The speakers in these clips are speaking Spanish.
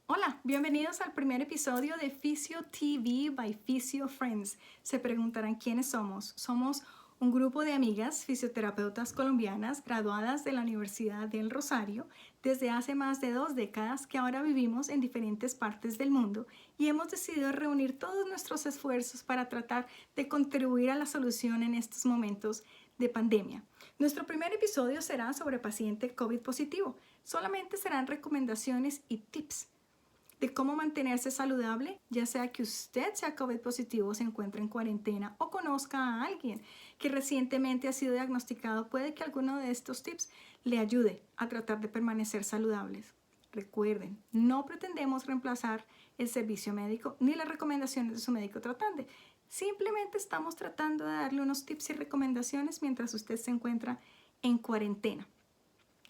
Hola, bienvenidos al primer episodio de Physio TV by Physio Friends. Se preguntarán quiénes somos. Somos un grupo de amigas fisioterapeutas colombianas graduadas de la Universidad del Rosario desde hace más de 2 décadas que ahora vivimos en diferentes partes del mundo y hemos decidido reunir todos nuestros esfuerzos para tratar de contribuir a la solución en estos momentos de pandemia. Nuestro primer episodio será sobre paciente COVID positivo. Solamente serán recomendaciones y tips de cómo mantenerse saludable, ya sea que usted sea COVID positivo o se encuentre en cuarentena o conozca a alguien que recientemente ha sido diagnosticado. Puede que alguno de estos tips le ayude a tratar de permanecer saludables. Recuerden, no pretendemos reemplazar el servicio médico ni las recomendaciones de su médico tratante. Simplemente estamos tratando de darle unos tips y recomendaciones mientras usted se encuentra en cuarentena.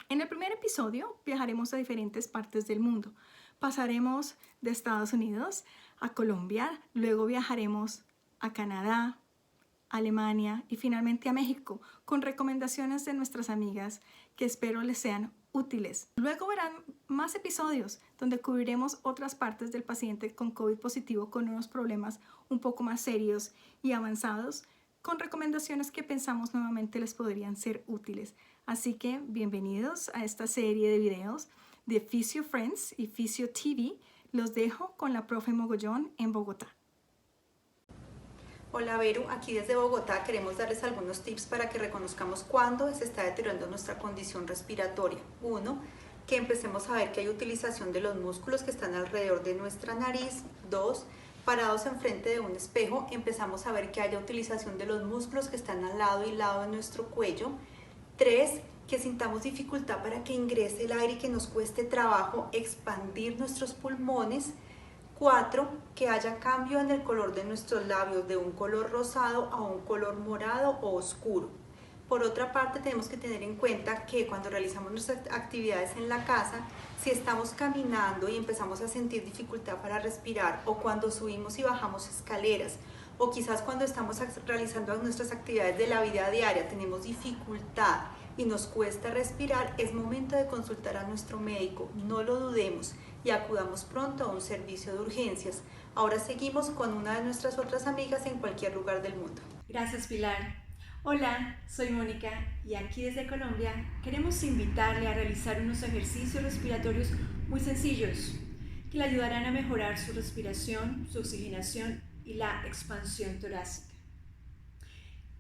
En el primer episodio viajaremos a diferentes partes del mundo. Pasaremos de Estados Unidos a Colombia, luego viajaremos a Canadá, Alemania y finalmente a México con recomendaciones de nuestras amigas que espero les sean útiles. Luego verán más episodios donde cubriremos otras partes del paciente con COVID positivo con unos problemas un poco más serios y avanzados con recomendaciones que pensamos nuevamente les podrían ser útiles. Así que bienvenidos a esta serie de videos de Physio Friends y Physio TV. Los dejo con la profe Mogollón en Bogotá. Hola Vero, aquí desde Bogotá queremos darles algunos tips para que reconozcamos cuándo se está deteriorando nuestra condición respiratoria. Uno, que empecemos a ver que hay utilización de los músculos que están alrededor de nuestra nariz. Dos, parados enfrente de un espejo, empezamos a ver que haya utilización de los músculos que están al lado y lado de nuestro cuello. Tres, que sintamos dificultad para que ingrese el aire y que nos cueste trabajo expandir nuestros pulmones. 4. Que haya cambio en el color de nuestros labios de un color rosado a un color morado o oscuro. Por otra parte, tenemos que tener en cuenta que cuando realizamos nuestras actividades en la casa, si estamos caminando y empezamos a sentir dificultad para respirar, o cuando subimos y bajamos escaleras, o quizás cuando estamos realizando nuestras actividades de la vida diaria, tenemos dificultad y nos cuesta respirar, es momento de consultar a nuestro médico. No lo dudemos y acudamos pronto a un servicio de urgencias. Ahora seguimos con una de nuestras otras amigas en cualquier lugar del mundo. Gracias, Pilar. Hola, soy Mónica y aquí desde Colombia queremos invitarle a realizar unos ejercicios respiratorios muy sencillos que le ayudarán a mejorar su respiración, su oxigenación y la expansión torácica.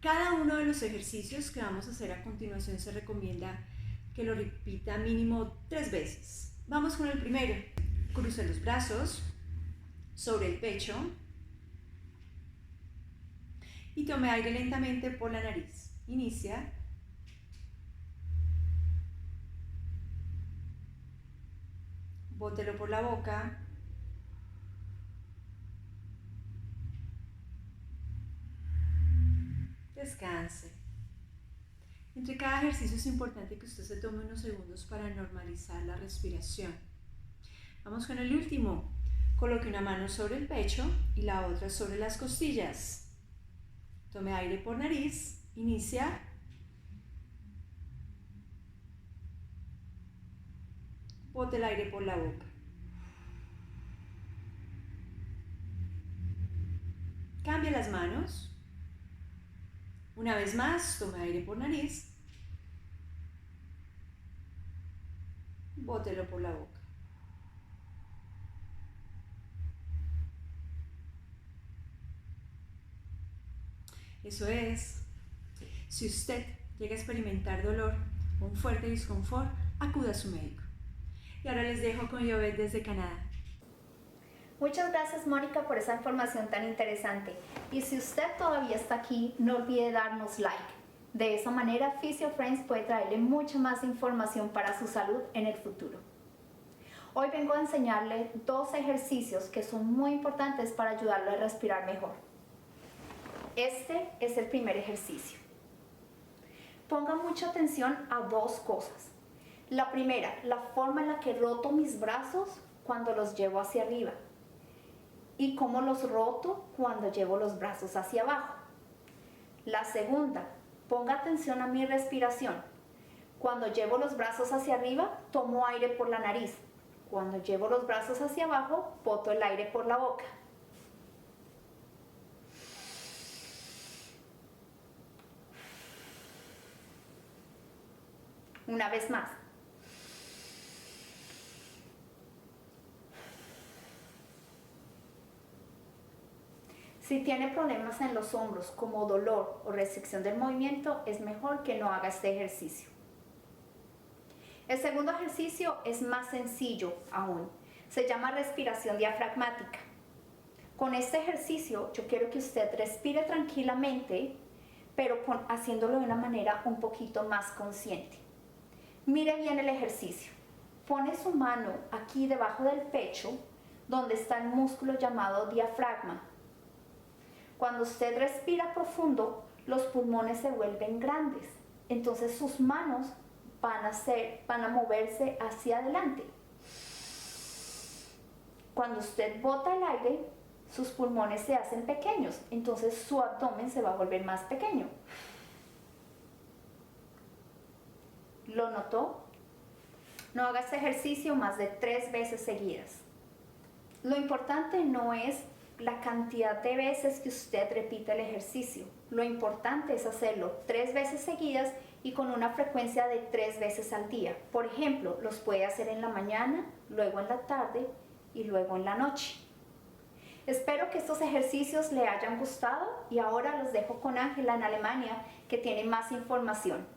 Cada uno de los ejercicios que vamos a hacer a continuación se recomienda que lo repita mínimo 3 veces. Vamos con el primero. Cruce los brazos sobre el pecho y tome aire lentamente por la nariz. Inicia. Bótelo por la boca. Descanse. Entre cada ejercicio es importante que usted se tome unos segundos para normalizar la respiración. Vamos con el último. Coloque una mano sobre el pecho y la otra sobre las costillas. Tome aire por nariz. Inicia. Bote el aire por la boca. Cambia las manos. Una vez más, tome aire por nariz. Bótelo por la boca. Eso es. Si usted llega a experimentar dolor o un fuerte disconfort, acuda a su médico. Y ahora les dejo con Jovet desde Canadá. Muchas gracias, Mónica, por esa información tan interesante. Y si usted todavía está aquí, no olvide darnos like. De esa manera, Physio Friends puede traerle mucha más información para su salud en el futuro. Hoy vengo a enseñarle 2 ejercicios que son muy importantes para ayudarlo a respirar mejor. Este es el primer ejercicio. Ponga mucha atención a 2 cosas. La primera, la forma en la que roto mis brazos cuando los llevo hacia arriba. Y cómo los roto cuando llevo los brazos hacia abajo. La segunda, ponga atención a mi respiración. Cuando llevo los brazos hacia arriba, tomo aire por la nariz. Cuando llevo los brazos hacia abajo, boto el aire por la boca. Una vez más. Si tiene problemas en los hombros como dolor o restricción del movimiento, es mejor que no haga este ejercicio. El segundo ejercicio es más sencillo aún. Se llama respiración diafragmática. Con este ejercicio yo quiero que usted respire tranquilamente, pero haciéndolo de una manera un poquito más consciente. Mire bien el ejercicio. Pone su mano aquí debajo del pecho, donde está el músculo llamado diafragma. Cuando usted respira profundo, los pulmones se vuelven grandes. Entonces sus manos van a moverse hacia adelante. Cuando usted bota el aire, sus pulmones se hacen pequeños. Entonces su abdomen se va a volver más pequeño. ¿Lo notó? No haga este ejercicio más de 3 veces seguidas. Lo importante no es la cantidad de veces que usted repite el ejercicio. Lo importante es hacerlo 3 veces seguidas y con una frecuencia de 3 veces al día. Por ejemplo, los puede hacer en la mañana, luego en la tarde y luego en la noche. Espero que estos ejercicios le hayan gustado y ahora los dejo con Ángela en Alemania, que tiene más información.